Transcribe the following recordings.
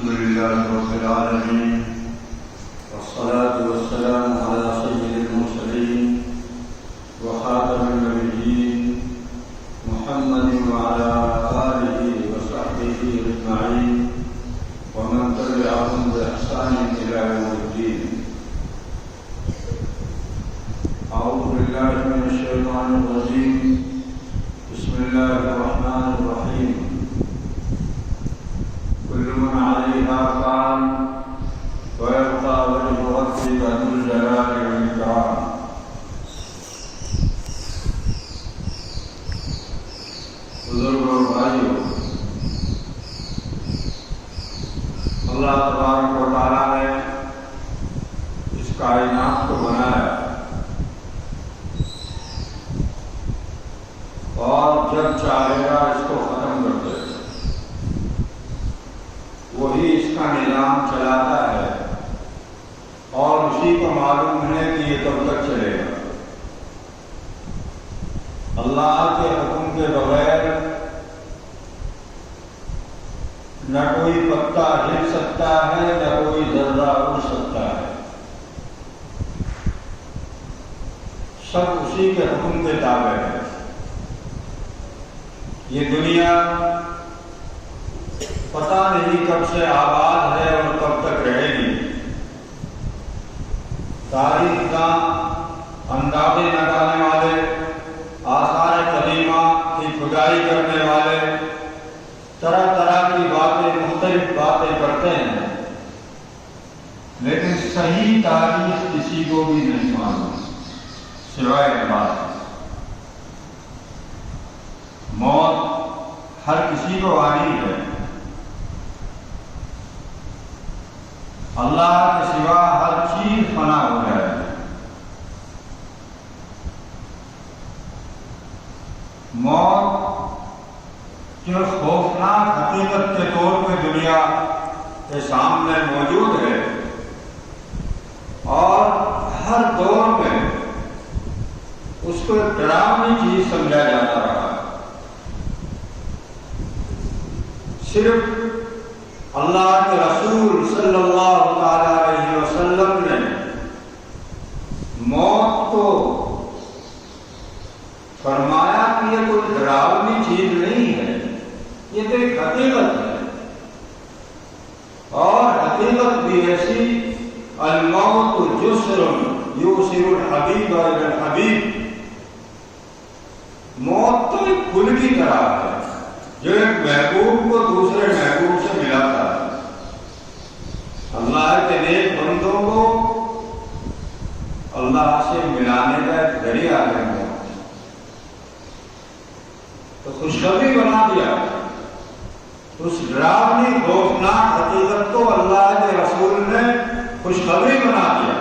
الحمد لله رب العالمين والصلاة والسلام على سيد المرسلين وخاتم النبيين محمد وعلى آله وصحبه أجمعين ومن تبعهم بإحسان إلى يوم الدين. أعوذ بالله من الشيطان الرجيم. بسم الله الرحمن الرحيم. كل من عليها فان ويبقى وجه ربك ذو الجلال والإكرام. بزرگوں اور بھائیوں، اللہ تبارک و تعالیٰ نے اس کائنات کو بنایا اور جب چاہے گا اس کو ختم کر دے. وہی اس کا نظام چلاتا ہے اور اسی کو معلوم ہے کہ یہ کب تک چلے گا. اللہ کے حکم کے بغیر نہ کوئی پتا ہل سکتا ہے نہ کوئی ذرہ اڑ سکتا ہے. سب اسی کے حکم کے تابع ہے. یہ دنیا پتہ نہیں کب سے آباد ہے اور کب تک رہے گی. تاریخ کا اندازے لگانے والے، آثار قدیمہ کی کھدائی کرنے والے طرح طرح کی باتیں، مختلف باتیں کرتے ہیں، لیکن صحیح تاریخ کسی کو بھی نہیں معلوم سوائے اللہ. موت ہر کسی کو آنی ہے. اللہ کے سوا ہر چیز فنا ہو جائے. موت جو خوفناک حقیقت کے طور پہ دنیا کے سامنے موجود ہے اور ہر دور میں اس کو ایک ڈراؤنی چیز سمجھا جاتا رہا. صرف اللہ کے رسول صلی اللہ علیہ وسلم نے موت کو فرمایا کہ یہ کوئی ڈراؤنی چیز نہیں ہے، یہ تو ایک حقیقت ہے. اور حقیقت بھی ایسی، الموت جسر یوسر الحبیب الی الحبیب. موت تو ایک پل کی طرح ہے جو ایک محبوب کو دوسرے محبوب سے ملاتا ہے. اللہ کے نیک بندوں کو اللہ سے ملانے کا ایک ذریعہ ہے. تو خوشخبری بنا دیا. اس ڈراؤنی خوفناک حقیقت کو اللہ کے رسول نے خوشخبری بنا دیا.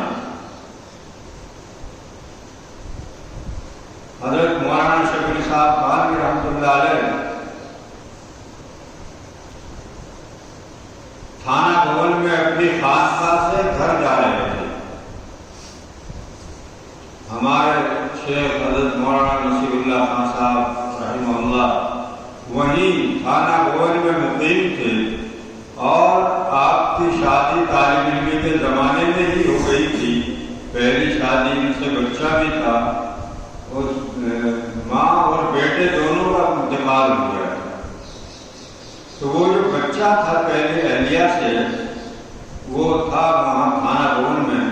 حضرت مولانا شبیر صاحب خانوی رحمۃ اللہ علیہ تھانہ بھون میں اپنی خانقاہ سے گھر جا رہے تھے. ہمارے شیخ حضرت مولانا نصیر اللہ خان صاحب رحمہ اللہ وہیں تھانہ بھون میں مقیم تھے اور آپ کی شادی طالب علمی کے زمانے میں ہی ہو گئی تھی. پہلی شادی ان سے بچہ بھی تھا اور ماں اور بیٹے دونوں کا انتقال ہو گیا. تو وہ جو بچہ تھا پہلے اہلیہ سے، وہ تھا وہاں تھانہ بھون میں.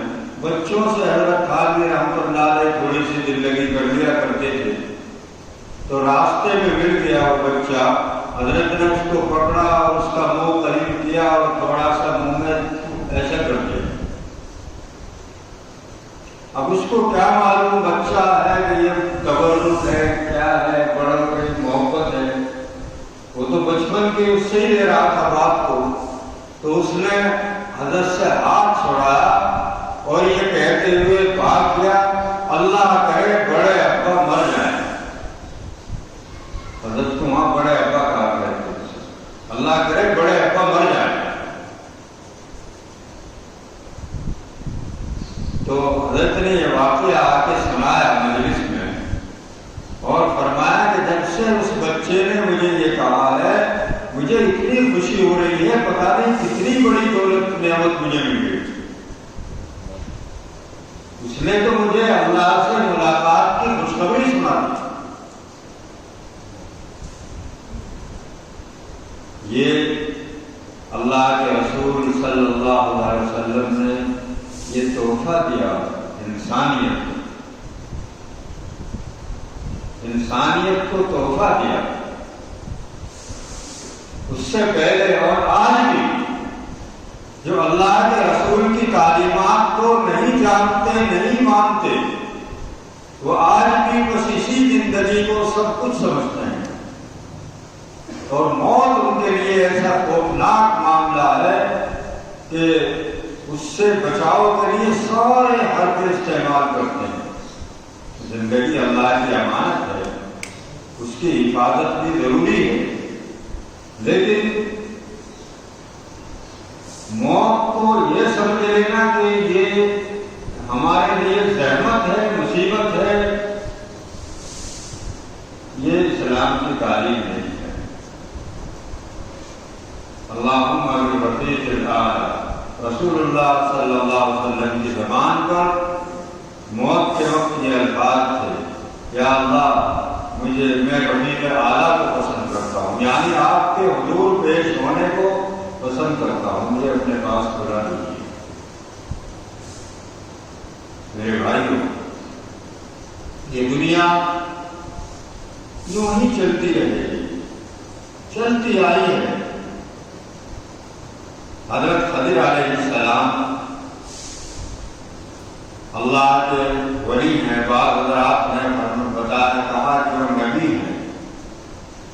بچوں سے حضرت خانوی رحمۃ اللہ علیہ تھوڑی سی دل لگی کر لیا کرتے تھے. تو راستے میں مل گیا وہ بچہ. حضرت نے اس کو پکڑا اور اس کا منہ قریب کیا اور تھوڑا سا منہ میں ایسا کر دیا. اب اس کو کیا معلوم بچہ ہے کہ یہ تبرک ہے، کیا ہے، بڑا بڑی محبت ہے. وہ تو بچپن کے اس سے ہی لے رہا تھا بات کو. تو اس نے حضرت سے ہاتھ چھوڑایا اور یہ کہتے ہوئے بھاگ گیا، اللہ کرے بڑے ابا مر جائیں. حضرت کو وہاں بڑے ابا کہا کرتے، اللہ کرے بڑے ابا مر جائیں. تو حضرت نے یہ واقعہ آ کے سنایا مجلس میں اور فرمایا کہ جب سے اس بچے نے مجھے یہ کہا ہے مجھے اتنی خوشی ہو رہی ہے، پتہ نہیں کتنی نعمت مجھے مل گئی. اس نے تو مجھے اللہ سے ملاقات کی خوشخبری سنا دی. یہ اللہ کے رسول صلی اللہ علیہ وسلم نے یہ تحفہ دیا انسانیت کو تحفہ دیا. اس سے پہلے اور آج بھی جو اللہ کے رسول کی تعلیمات کو نہیں جانتے نہیں مانتے وہ آج بھی بس اسی زندگی کو سب کچھ سمجھتے ہیں اور موت ان کے لیے ایسا خوفناک معاملہ ہے کہ اس سے بچاؤ کے لیے سارے حربے استعمال کرتے ہیں. زندگی اللہ کی امانت ہے, اس کی حفاظت بھی ضروری ہے, لیکن موت کو یہ سمجھ لینا کہ یہ ہمارے لیے زحمت ہے, مصیبت ہے, یہ اسلام کی تعلیم نہیں ہے. اللہم برفیق الآل رسول اللہ صلی اللہ علیہ وسلم کی زبان پر موت کے وقت یہ الفاظ تھے, یا اللہ میں رفیق اعلیٰ کو پسند کرتا ہوں, یعنی آپ کے حضور پیش ہونے کو پسند کرتا ہوں, مجھے اپنے پاس بلا دیجیے. میرے بھائیوں, یہ دنیا یوں ہی چلتی رہے گی, چلتی آئی ہے. حضرت خضر علیہ السلام اللہ کے ولی ہیں, بعض حضرات نے بتایا کہا کہ وہ نبی ہیں,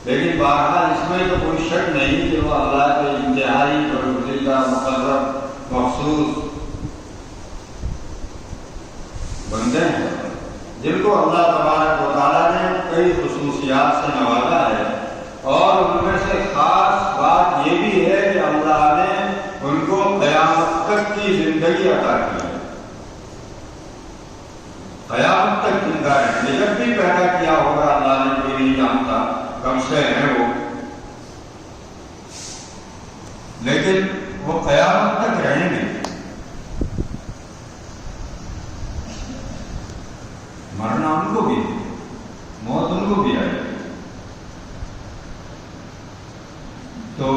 لیکن بہرحال اس میں تو کوئی شک نہیں کہ وہ اللہ کے انتہائی برگزیدہ مقرب مخصوص بندے ہیں جن کو اللہ تبارک و تعالیٰ نے کئی خصوصیات سے نوازا ہے, اور ان میں سے خاص بات یہ بھی ہے کہ اللہ نے ان کو قیامت تک کی زندگی عطا کی ہے. قیامت تک زندہ ہے, جب بھی پیدا کیا ہوگا اللہ نے کوئی نہیں جانتا کب سے ہیں وہ, لیکن وہ قیامت تک رہیں گے. مرنا ان کو بھی, موت ان کو بھی آئے. تو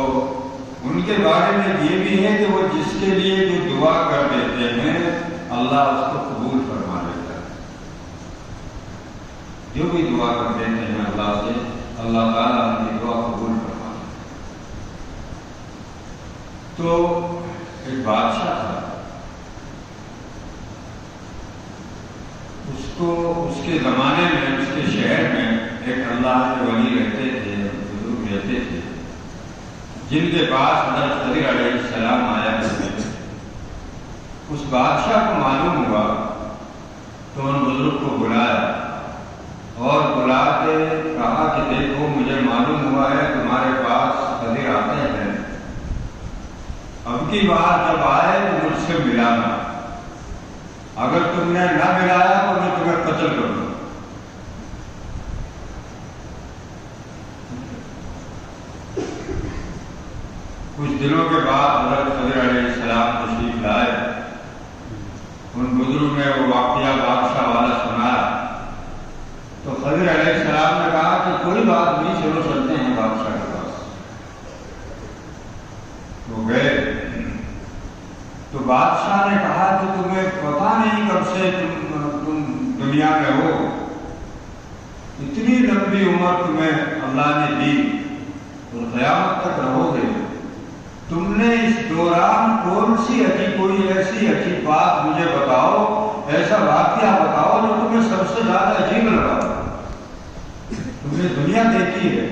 ان کے بارے میں یہ بھی ہے کہ وہ جس کے لیے جو دعا کر دیتے ہیں اللہ اس کو قبول فرما لیتا ہے. جو بھی دعا کر دیتے ہیں اللہ سے, اللہ تعالیٰ ان کی دعا قبول فرما لیتا ہے. تو ایک بادشاہ تھا, اس کو اس کے زمانے میں اس کے شہر میں ایک اللہ کے ولی رہتے تھے, بزرگ رہتے تھے, جن کے پاس حضرت خضر علیہ السلام آیا کرتے تھے. اس بادشاہ کو معلوم ہوا تو ان بزرگ کو بلایا اور بلا کے کہا کہ دیکھو مجھے معلوم ہوا ہے تمہارے پاس خضر آتے ہیں, اب کی بار جب آئے تو مجھ سے ملانا, اگر تم نے نہ ملایا تو میں تمہیں قتل کر دوں. کچھ دنوں کے بعد حضرت خضر علیہ السلام تشریف لائے. ان بزرگ نے وہ واقعہ بادشاہ والا سنایا تو خضر علیہ السلام نے کہا کہ کوئی بات نہیں, چلو چلتے ہیں بادشاہ کے پاس. وہ گئے تو بادشاہ نے کہا کہ تمہیں پتا نہیں کب سے تم دنیا میں ہو, اتنی لمبی عمر تمہیں اللہ نے دی اور قیامت تک رہو گے, تم نے اس دوران کون سی کوئی ایسی عجیب بات مجھے بتاؤ, ایسا واقعہ بتاؤ جو تمہیں سب سے زیادہ عجیب لگا. تم نے دنیا دیکھی ہے,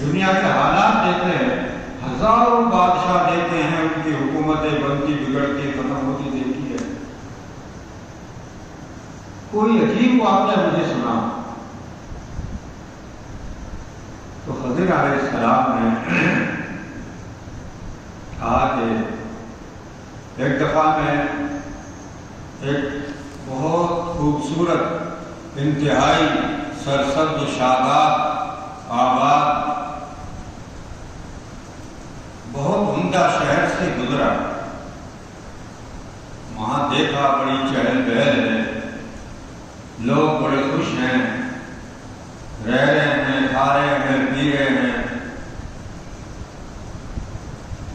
دنیا کے حالات دیکھے ہیں, ہزاروں بادشاہ دیکھے ہیں, ان کی حکومتیں بنتی بگڑتی ختم ہوتی دیکھی ہے, کوئی عجیب واقعہ مجھے سنا. تو خضر علیہ السلام نے کہا کہ ایک دفعہ میں ایک بہت خوبصورت انتہائی سرسبز شاداب آباد بہت عمدہ شہر سے گزرا. دیکھا بڑی چہل پہل ہے، لوگ بڑے خوش ہیں، رہ رہے ہیں، کھا رہے ہیں، پی رہے ہیں۔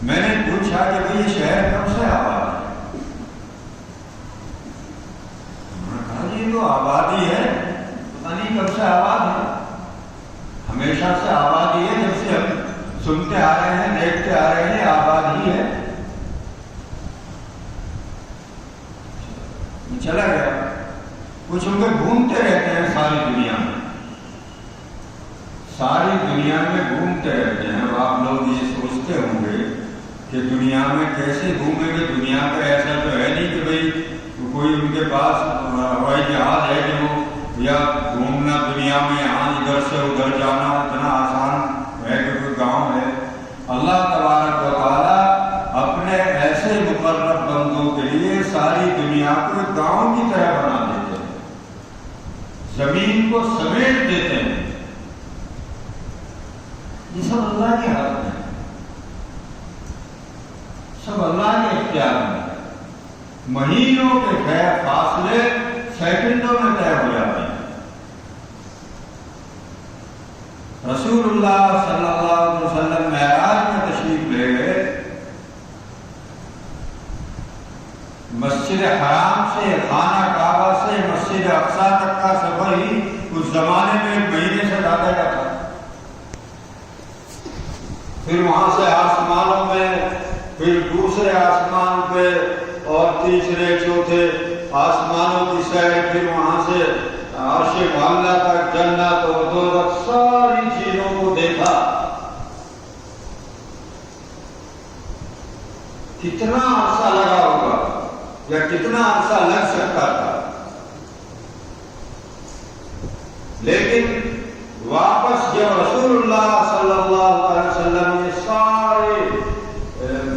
میں نے پوچھا کہ بھئی یہ شہر کب سے آباد ہے؟ انہوں نے کہا جی تو آبادی ہے، پتہ نہیں کب سے آباد ہے، ہمیشہ سے آبادی ہے، جب سے ہم سنتے آ رہے ہیں، دیکھتے آ رہے ہیں، آباد ہی ہے۔ چلا گیا، کچھ ان کے گھومتے رہتے ہیں ساری دنیا میں، ساری دنیا میں گھومتے رہتے ہیں۔ اب آپ لوگ یہ سوچتے ہوں گے کہ دنیا میں کیسے گھومیں گے، دنیا کا ایسا تو ہے نہیں کہ بھئی کوئی ان کے پاس ہوائی جہاز ہے کہ وہ یا گھومنا دنیا میں یہاں ادھر سے ادھر جانا اتنا آسان ہے کہ کوئی گاؤں ہے۔ اللہ تبارک و تعالیٰ اپنے ایسے مقرب بندوں کے لیے ساری دنیا کو ایک گاؤں کی طرح بنا دیتے ہیں، زمین کو سمیٹ دیتے ہیں۔ یہ سب اللہ کے ہاتھ میں، سب اللہ کے اختیار میں۔ مہینوں کے خیر فاصلے سیکنڈوں میں طے ہو جاتے ہیں۔ رسول اللہ صلی اللہ علیہ وسلم معراج میں تشریف لے گئے، مسجد حرام سے، خانہ کعبہ سے مسجد اقصیٰ تک کا سفر ہی اس زمانے میں ایک مہینے سے زیادہ کا تھا۔ پھر وہاں سے آسمانوں میں، پھر دوسرے آسمان پہ، اور تیسرے چوتھے آسمانوں کی سیر، پھر وہاں سے عرش معلیٰ تک، جنت اور دوزخ، ساری چیزوں کو دیکھا۔ کتنا عرصہ لگا ہوگا یا کتنا عرصہ لگ سکتا تھا، لیکن واپس جب رسول اللہ صلی اللہ علیہ وسلم نے سارے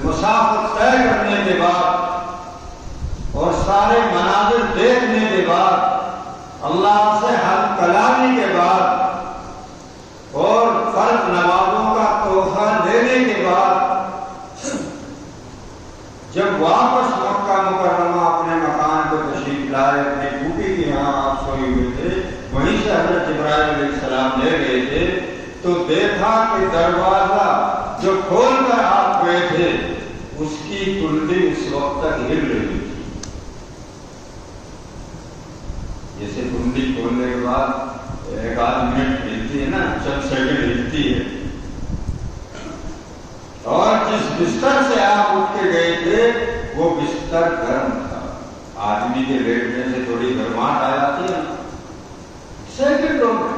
مسافت طے کرنے کے بعد اور سارے مناظر دیکھنے کے بعد، اللہ سے ہم کلامی کے بعد اور فرض نمازوں کا تحفہ لینے کے بعد، جب واپس مکہ مکرمہ اپنے مکان کو تشریف لائے، اپنی پھوپھی کے یہاں آپ سوئے ہوئے تھے، وہیں سے حضرت جبرائیل علیہ السلام لے گئے تھے، تو دیکھا کہ دروازہ جو کھول کر آپ گئے تھے اس کی کنڈی اس وقت تک ہل رہی تھی۔ جیسے کنڈی کھولنے کے بعد ایک آدھ منٹ ہلتی ہے نا، چند سیکنڈ ہلتی ہے، اور جس بستر سے آپ اٹھ کے گئے تھے وہ بستر گرم تھا۔ آدمی کے لیٹنے سے تھوڑی گرماہٹ آ جاتی ہے، سیکنڈوں میں،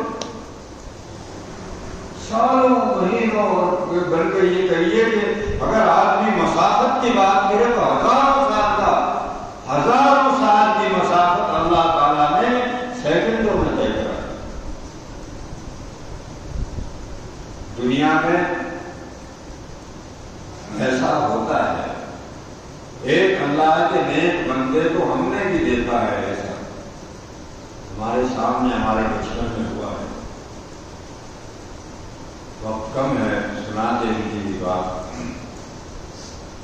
سالوں مہینوں، بلکہ یہ کہیے کہ اگر آدمی مسافت کی بات کرے تو ہزاروں سال کا، ہزاروں سال کی مسافت اللہ تعالیٰ نے سیکنڈوں میں طے کرا۔ دنیا میں ایسا ہوتا ہے، ایک اللہ کے نیک بندے کو ہم نے بھی دیکھا ہے، ایسا ہمارے سامنے ہمارے بچپن میں ہوا ہے۔ وقت کم ہے، سنا دیں کی بات۔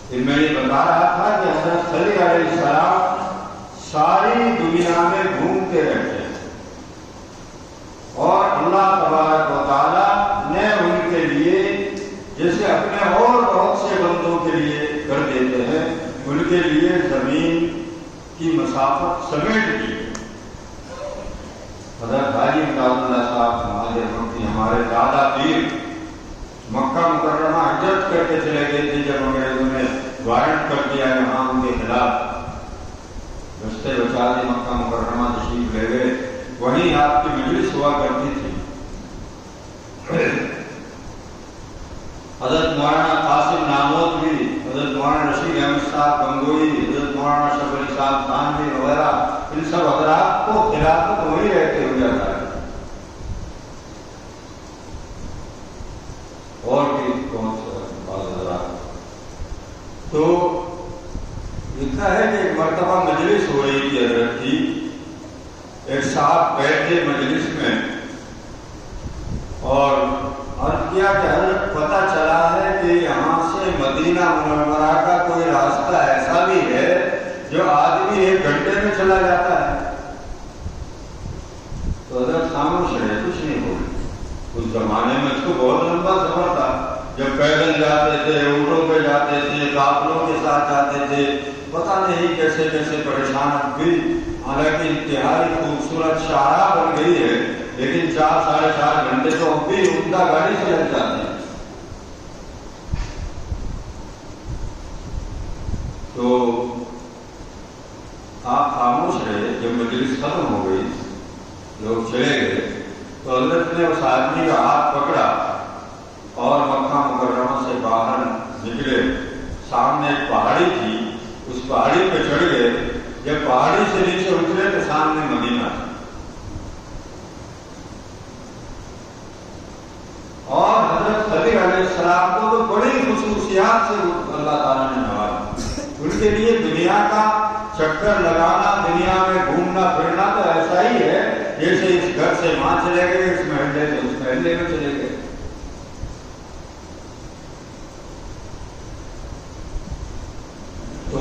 پھر میں یہ بتا رہا تھا کہ حضرت صلی علیہ السلام ساری دنیا میں گھومتے رہتے ہیں، اور اللہ تبارک و تعالیٰ نے ان کے لیے جیسے اپنے اور بہت سے بندوں کے لیے کر دیتے ہیں، ان کے لیے زمین کی مسافت سمیٹ دی۔ حضرت حاجی امداد اللہ صاحب ہمارے دادا پیر مکہ مکرمہ ہجرت کر کے چلے گئے تھے، جب انگریزوں نے وارنٹ کر دیا یہاں ان کے خلاف، رستے بچا کے مکہ مکرمہ تشریف لے گئے، وہیں آپ کی مجلس ہوا کرتی تھی۔ حضرت مولانا قاسم ناموتوی، حضرت مولانا رشید احمد صاحب گنگوئی، حضرت مولانا اشرف علی صاحب تھانوی وغیرہ، ان سب حضرات کو خلافت وہی رہتے ہوئے جاتا ہے، اور بھی کون سے بعض حضرات۔ تو لکھا ہے کہ ایک مرتبہ مجلس ہو رہی تھی حضرت کی، ایک صاحب بیٹھے مجلس میں اور عرض کیا کہ حضرت پتہ چلا ہے کہ یہاں سے مدینہ منورہ کا کوئی راستہ ایسا بھی ہے جو آدمی 1 گھنٹے میں چلا جاتا ہے تو حضرت خاموش رہے، کچھ نہیں بولے۔ اس زمانے میں تو بہت لمبا سفر تھا، جب پیدل جاتے تھے، اونٹوں پہ جاتے تھے، قافلوں کے ساتھ جاتے تھے، پتہ نہیں کیسے کیسے پریشان بھی۔ حالانکہ انتہائی خوبصورت شاہراہ بن گئی ہے، لیکن 4 ساڑھے 4 گھنٹے تو اب بھی عمدہ گاڑی سے لگ جاتے ہیں۔ تو آپ خاموش رہے۔ جب مجلس ختم ہو گئی، لوگ چلے گئے، تو حضرت نے اس آدمی کا ہاتھ پکڑا اور مکہ مکرمہ سے باہر نکلے۔ سامنے ایک پہاڑی تھی، اس پہاڑی پہ چڑھ گئے۔ جب پہاڑی سے نیچے اترے تو سامنے مدینہ تھا، اور حضرت خضر علیہ السلام کو تو بڑی خصوصیات سے اللہ تعالیٰ نے نوازا۔ ان کے لیے دنیا کا چکر لگانا، دنیا میں گھومنا پھرنا تو ایسا ہی ہے جیسے اس گھر سے وہاں چلے گئے، اس محلے سے اس محلے میں چلے گئے۔ تو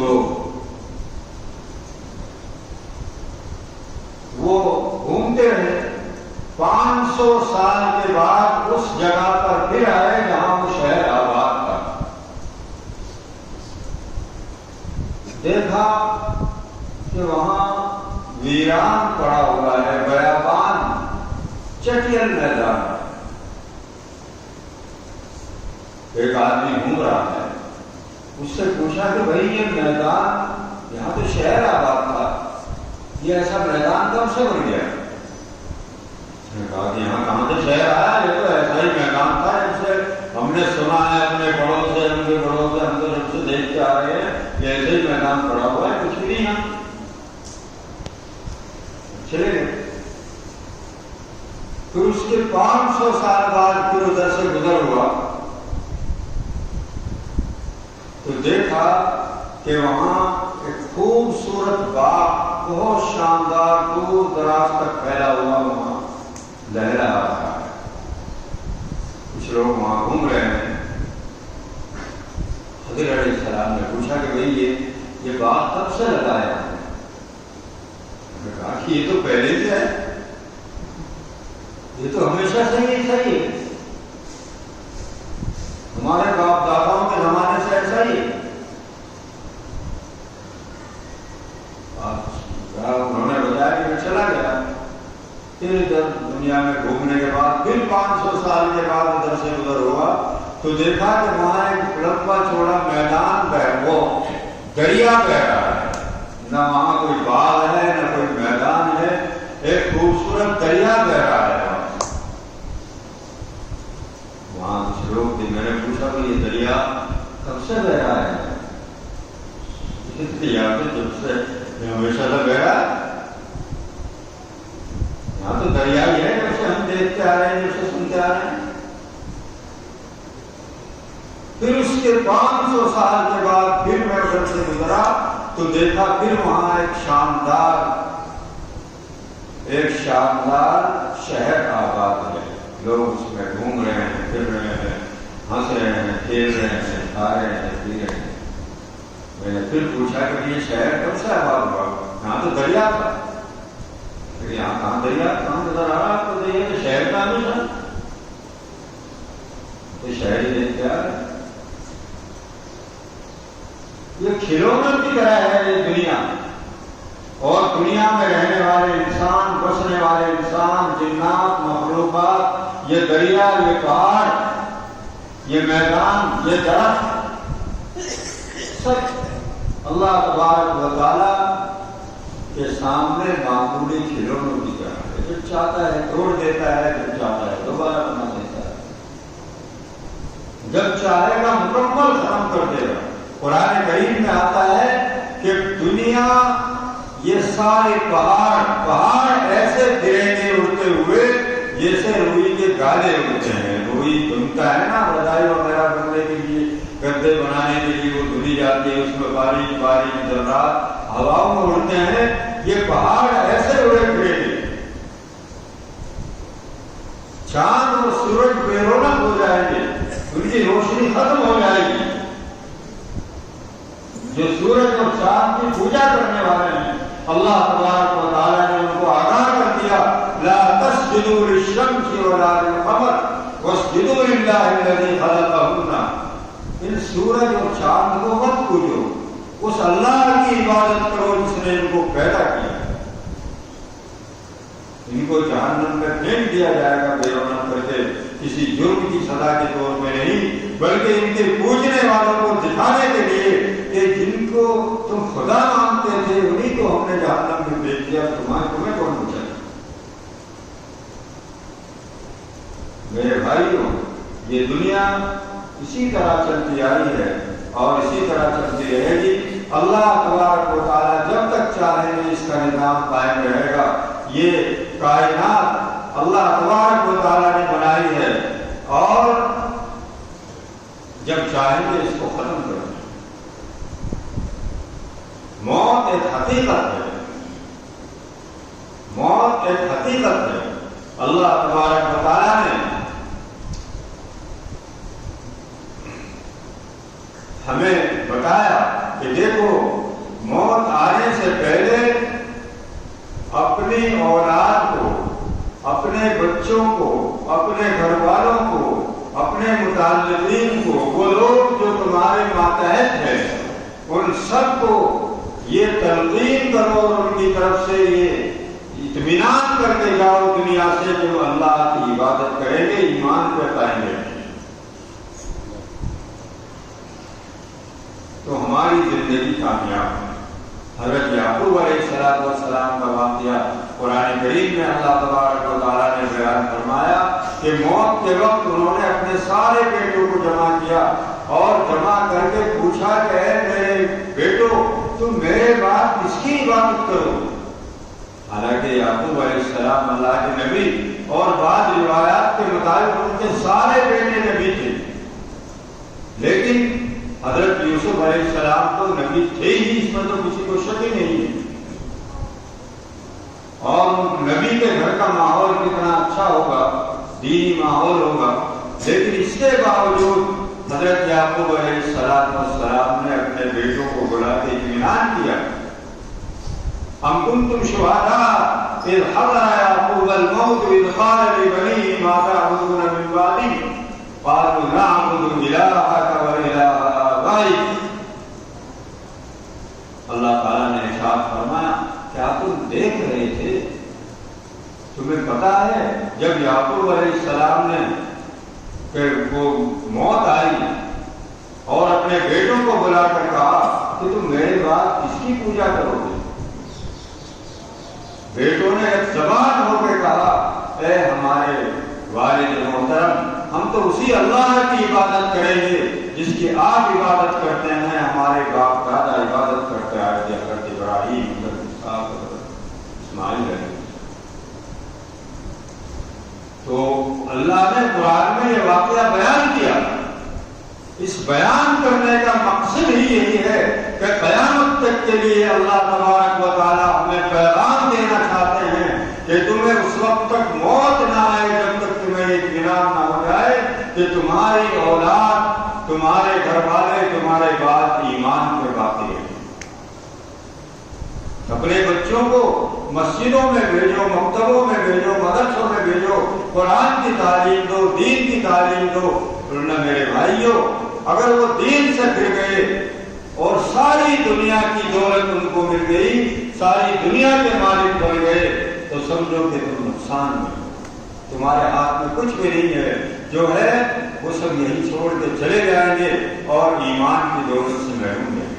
وہ گھومتے رہے۔ 500 سال کے بعد اس جگہ پر پھر آئے جہاں وہ شہر آباد تھا۔ دیکھا کہ وہاں ویران پڑا ہوا ہے، بیابان، چٹیل میدان ہے۔ ایک آدمی گھوم رہا ہے، اس سے پوچھا کہ بھائی یہ میدان، یہاں تو شہر آباد تھا، یہ ایسا میدان کب سے بن گیا؟ اس نے کہا کہ یہاں کہاں سے شہر آیا، یہ تو ایسا ہی میدان تھا جیسے ہم نے سنا ہے اپنے بڑوں سے، ان کے بڑوں سے، ہم تو جب سے دیکھتے آ رہے ہیں کہ ایسے ہی میدان پڑا ہوا ہے، کچھ بھی نہیں ہے۔ چلے گئے۔ پھر اس کے 500 سال بعد پھر ادھر سے گزر ہوا تو دیکھا کہ وہاں ایک خوبصورت باغ، بہت شاندار، دور دراز تک پھیلا ہوا، وہاں لہرا رہا ہے۔ کچھ لوگ وہاں گھوم رہے ہیں۔ خضر علیہ السلام نے پوچھا کہ بھئی یہ باغ کب سے لگایا ہے؟ نے کہا کہ یہ تو پہلے سے ہے، یہ تو ہمیشہ سے ہی صحیح ہے، ہمارے باپ داداؤں کے زمانے سے ایسا ہی ہے۔ انہوں نے بتایا کہ میں چلا گیا، پھر ادھر دنیا میں گھومنے کے بعد پھر 500 سال کے بعد ادھر سے ادھر ہوا تو دیکھا کہ وہاں ایک لمبا چوڑا میدان وہ دریا بہ رہا ہے، نہ وہاں کوئی باغ ہے نہ کوئی میدان ہے، ایک خوبصورت دریا بہ رہا ہے۔ وہاں کچھ لوگ تھے، میں نے پوچھا کہ یہ دریا کب سے بہ رہا ہے؟ یہاں تو جب سے ہمیشہ سے بہ رہا ہے، یہاں تو دریا ہی ہے، جب سے ہم دیکھتے آ رہے ہیں، جب سے سنتے آ رہے ہیں۔ پھر اس کے 500 سال کے بعد پھر میں ادھر سے گزرا تو دیکھا پھر وہاں ایک شاندار شہر آباد ہے، لوگ اس میں گھوم رہے ہیں، پھر رہے ہیں، ہنس رہے ہیں، کھیل رہے ہیں، کھا رہے ہیں، پی رہے ہیں۔ میں نے پھر پوچھا کہ یہ شہر کب سے آباد ہوا؟ یہاں تو دریا تھا۔ یہاں کہاں دریا، کہاں نظر آ رہا آپ کو دریا؟ تو شہر کا نہیں تھا، تو شہر ہی دیکھتے آ رہے۔ یہ کھلونے کی طرح ہے یہ دنیا، اور دنیا میں رہنے والے انسان، بسنے والے انسان، جنات، مخلوقات، یہ دریا، یہ پہاڑ، یہ میدان، یہ درخت، سب اللہ تبارک و تعالیٰ کے سامنے معمولی کھلونوں کی طرح ہے۔ جو چاہتا ہے توڑ دیتا ہے، جو چاہتا ہے دوبارہ بنا دیتا ہے، جب چاہے گا مکمل ختم کر دے گا۔ قرآن کریم میں آتا ہے کہ دنیا، یہ سارے پہاڑ ایسے گریں گے اڑتے ہوئے جیسے روئی کے گالے اڑتے ہیں۔ روئی بنتا ہے نا رضائی وغیرہ بننے کے لیے، گدے بنانے کے لیے، وہ دھلی جاتی ہے، اس میں باریک باریک ذرات ہواؤں میں اڑتے ہیں۔ یہ پہاڑ ایسے اڑے پھریں گے، چاند اور سورج بے رونق ہو جائیں گے، ان کی روشنی ختم ہو جائے گی، جو سورج اور چاند کی پوجا کرنے والے ہیں، اللہ تبارک و تعالیٰ نے ان کو آگاہ کر دیا لا تسجدوا للشمس ولا للقمر واسجدوا للہ الذی خلقہن، ان سورج اور چاند کو مت پوجو، اس اللہ کی عبادت کرو جس نے ان کو پیدا کیا۔ ان کو جہنم میں پھینک دیا جائے گا بے رحمت کر کے، کسی جرم کی سزا کے طور پہ نہیں، بلکہ ان کے پوجنے والوں کو دکھانے کے لیے کہ جن کو تم خدا مانتے تھے انہیں کو ہم نے جہنم میں پھینک دیا، تمہیں کون پوچھا؟ میرے بھائیوں، یہ دنیا اسی طرح چلتی آئی ہے اور اسی طرح چلتی رہے گی۔ اللہ تبارک و تعالیٰ جب تک چاہیں گے اس کا نظام قائم رہے گا۔ یہ کائنات اللہ تبارک و تعالیٰ نے بنائی ہے اور جب چاہیں گے اس کو ختم کریں گے۔ موت ایک حقیقت ہے، موت ایک حقیقت ہے۔ اللہ تبارک و تعالیٰ نے ہمیں بتایا کہ دیکھو موت آنے سے پہلے اپنی اولاد کو، اپنے بچوں کو، اپنے گھر والوں کو، اپنے متعلقین کو، وہ لوگ جو تمہارے ماتحت ہیں، ان سب کو یہ تلقین کرو اور ان کی طرف سے یہ اطمینان کر کے جاؤ دنیا سے کہ وہ اللہ کی عبادت کریں گے، ایمان پہ قائم رہیں گے۔ تو ہماری زندگی کامیاب ہے۔ حضرت یعقوب علیہ السلام کا واقعہ قرآن کریم میں اللہ تبارک و تعالیٰ نے بیان فرمایا کہ موت کے وقت انہوں نے اپنے سارے بیٹوں کو جمع کیا اور جمع کر کے پوچھا کہ اے میرے بیٹو تم میرے بعد کس کی عبادت کرو؟ حالانکہ یعقوب علیہ السلام اللہ کے نبی اور بعض روایات کے مطابق ان کے سارے بیٹے نبی تھے، لیکن حضرت یوسف علیہ السلام تو نبی تھے ہی، اس میں تو کسی کو شک ہی نہیں ہے۔ اور نبی کے گھر کا ماحول کتنا اچھا ہوگا، دینی ماحول ہوگا، لیکن اس کے باوجود حضرت یعقوب علیہ السلام نے اپنے بیٹوں کو بلا کے اطمینان کیا۔ ام کنتم شہداء اذ حضر یعقوب الموت اذ قال لبنیہ ما تعبدون من بعدی قالوا نعبد الہک والہ آبائک۔ اللہ تعالیٰ نے ارشاد فرمایا کیا تم دیکھ رہے تھے، تمہیں پتا ہے جب یعقوب علیہ السلام نے کہ وہ موت آئی اور اپنے بیٹوں کو بلا کر کہا کہ تم میرے بعد کس کی پوجا کرو گے؟ بیٹوں نے ایک زبان ہو کے کہا اے ہمارے والد محترم، ہم تو اسی اللہ کی عبادت کریں گے جس کی آپ عبادت کرتے ہیں، ہمارے باپ دادا عبادت کرتے آئے تھے، حضرت ابراہیم، حضرت اسحاق، اسماعیل علیہ۔ تو اللہ نے قرآن میں یہ واقعہ بیان کیا۔ اس بیان کرنے کا مقصد ہی یہی ہے کہ قیامت تک کے لیے اللہ تبارک و تعالیٰ ہمیں پیغام دینا چاہتے ہیں کہ تمہیں اس وقت تک موت نہ آئے جب تک تمہیں اطمینان نہ ہو جائے کہ تمہاری اولاد، تمہارے گھر والے تمہارے بعد ایمان پہ باقی ہیں۔ اپنے بچوں کو مسجدوں میں بھیجو، مکتبوں میں بھیجو، مدرسوں میں بھیجو، قرآن کی تعلیم دو، دین کی تعلیم دو، ورنہ میرے بھائیوں اگر وہ دین سے پھر گئے اور ساری دنیا کی دولت ان کو مل گئی، ساری دنیا کے مالک بن گئے، تو سمجھو کہ تم نقصان میں، تمہارے ہاتھ میں کچھ بھی نہیں ہے، جو ہے وہ سب یہی چھوڑ کے چلے جائیں گے اور ایمان کی دولت سے محروم ہیں۔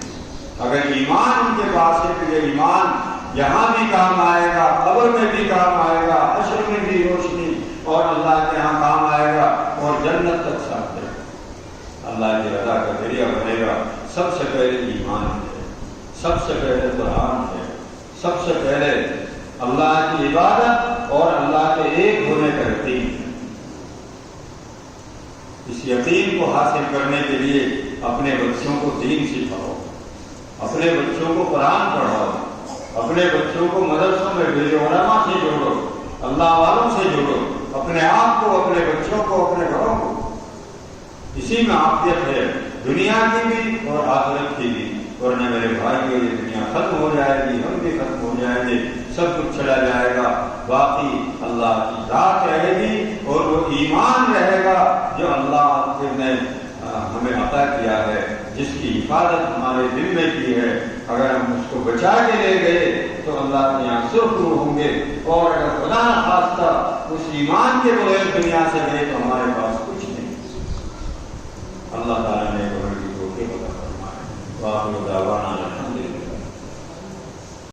اگر ایمان ان کے پاس ہے تو یہ ایمان یہاں بھی کام آئے گا، قبر میں بھی کام آئے گا، حشر میں بھی روشنی اور اللہ کے ہاں کام آئے گا اور جنت تک ساتھ دے گا، اللہ کی رضا کا ذریعہ بنے گا۔ سب سے پہلے ایمان ہے، سب سے پہلے قرآن ہے، سب سے پہلے اللہ کی عبادت اور اللہ کے ایک ہونے کا یقین ہے۔ اس یقین کو حاصل کرنے کے لیے اپنے بچوں کو دین سکھاؤ، اپنے بچوں کو قرآن پڑھاؤ، اپنے بچوں کو مدرسوں میں بھیجو، علماء سے جوڑو، اللہ والوں سے جوڑو، اپنے آپ کو، اپنے بچوں کو، اپنے گھروں کو۔ اسی میں عافیت ہے، دنیا کی بھی اور آخرت کی بھی۔ ورنہ میرے بھائیوں یہ دنیا ختم ہو جائے گی، ہم بھی ختم ہو جائیں گے، سب کچھ چلا جائے گا، باقی اللہ کی ذات رہے گی اور وہ ایمان رہے گا جو اللہ نے ہمیں عطا کیا ہے، جس کی حفاظت ہمارے دل میں کی ہے۔ اگر ہم اس کو بچا کے لے گئے تو اللہ کے یہاں سرخرو ہوں گے، اور اگر خدا نخواستہ اس ایمان کے بغیر دنیا سے گئے تو ہمارے پاس کچھ نہیں۔ اللہ تعالیٰ نے توفیق عطا فرمائے۔ وآخر دعوانا